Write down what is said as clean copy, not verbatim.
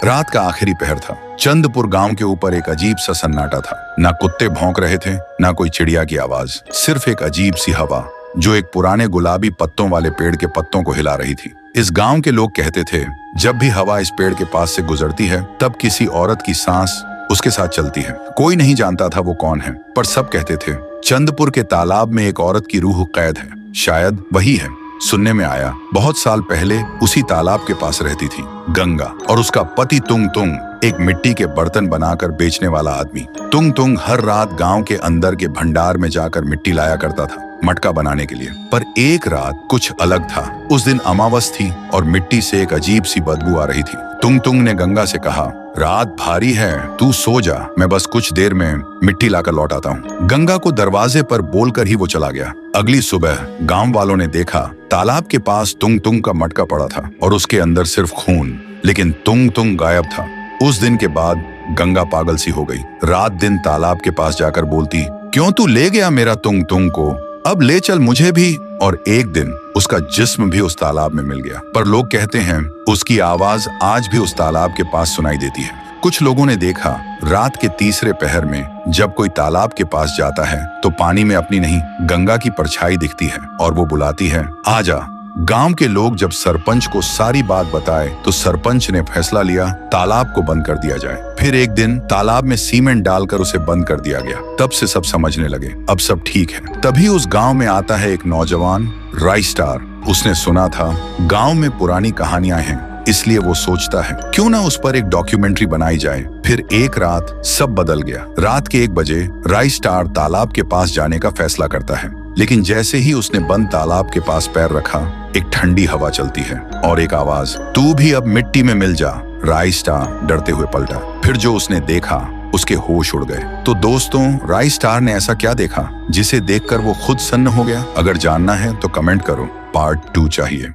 रात का आखिरी पहर था। चंदपुर गांव के ऊपर एक अजीब सा सन्नाटा था। ना कुत्ते भौंक रहे थे, ना कोई चिड़िया की आवाज, सिर्फ एक अजीब सी हवा जो एक पुराने गुलाबी पत्तों वाले पेड़ के पत्तों को हिला रही थी। इस गांव के लोग कहते थे, जब भी हवा इस पेड़ के पास से गुजरती है तब किसी औरत की सांस उसके साथ चलती है। कोई नहीं जानता था वो कौन है, पर सब कहते थे चंदपुर के तालाब में एक औरत की रूह कैद है, शायद वही है। सुनने में आया बहुत साल पहले उसी तालाब के पास रहती थी गंगा और उसका पति तुंग तुंग, एक मिट्टी के बर्तन बनाकर बेचने वाला आदमी। तुंग तुंग हर रात गांव के अंदर के भंडार में जाकर मिट्टी लाया करता था मटका बनाने के लिए। पर एक रात कुछ अलग था। उस दिन अमावस थी और मिट्टी से एक अजीब सी बदबू आ रही थी। तुंग तुंग ने गंगा से कहा, रात भारी है, तू सो जा, मैं बस कुछ देर में मिट्टी लाकर लौट आता हूँ। गंगा को दरवाजे पर बोलकर ही वो चला गया। अगली सुबह गांव वालों ने देखा तालाब के पास तुंग तुंग का मटका पड़ा था और उसके अंदर सिर्फ खून, लेकिन तुंग तुंग गायब था। उस दिन के बाद गंगा पागल सी हो गई। रात दिन तालाब के पास जाकर बोलती, क्यों तू ले गया मेरा तुंग तुंग को, अब ले चल मुझे भी। और एक दिन उसका जिस्म भी उस तालाब में मिल गया। पर लोग कहते हैं उसकी आवाज आज भी उस तालाब के पास सुनाई देती है। कुछ लोगों ने देखा रात के तीसरे पहर में जब कोई तालाब के पास जाता है तो पानी में अपनी नहीं गंगा की परछाई दिखती है और वो बुलाती है, आजा। गांव के लोग जब सरपंच को सारी बात बताए तो सरपंच ने फैसला लिया तालाब को बंद कर दिया जाए। फिर एक दिन तालाब में सीमेंट डालकर उसे बंद कर दिया गया। तब से सब समझने लगे अब सब ठीक है। तभी उस गांव में आता है एक नौजवान राइस्टार। उसने सुना था गांव में पुरानी कहानियां हैं, इसलिए वो सोचता है क्यों ना उस पर एक डॉक्यूमेंट्री बनाई जाए। फिर एक रात सब बदल गया। रात के 1 बजे राइस्टार तालाब के पास जाने का फैसला करता है, लेकिन जैसे ही उसने बंद तालाब के पास पैर रखा एक ठंडी हवा चलती है और एक आवाज, तू भी अब मिट्टी में मिल जा। राइस्टार डरते हुए पलटा। फिर जो उसने देखा उसके होश उड़ गए। तो दोस्तों, राइस्टार ने ऐसा क्या देखा जिसे देखकर वो खुद सन्न हो गया? अगर जानना है तो कमेंट करो, पार्ट 2 चाहिए।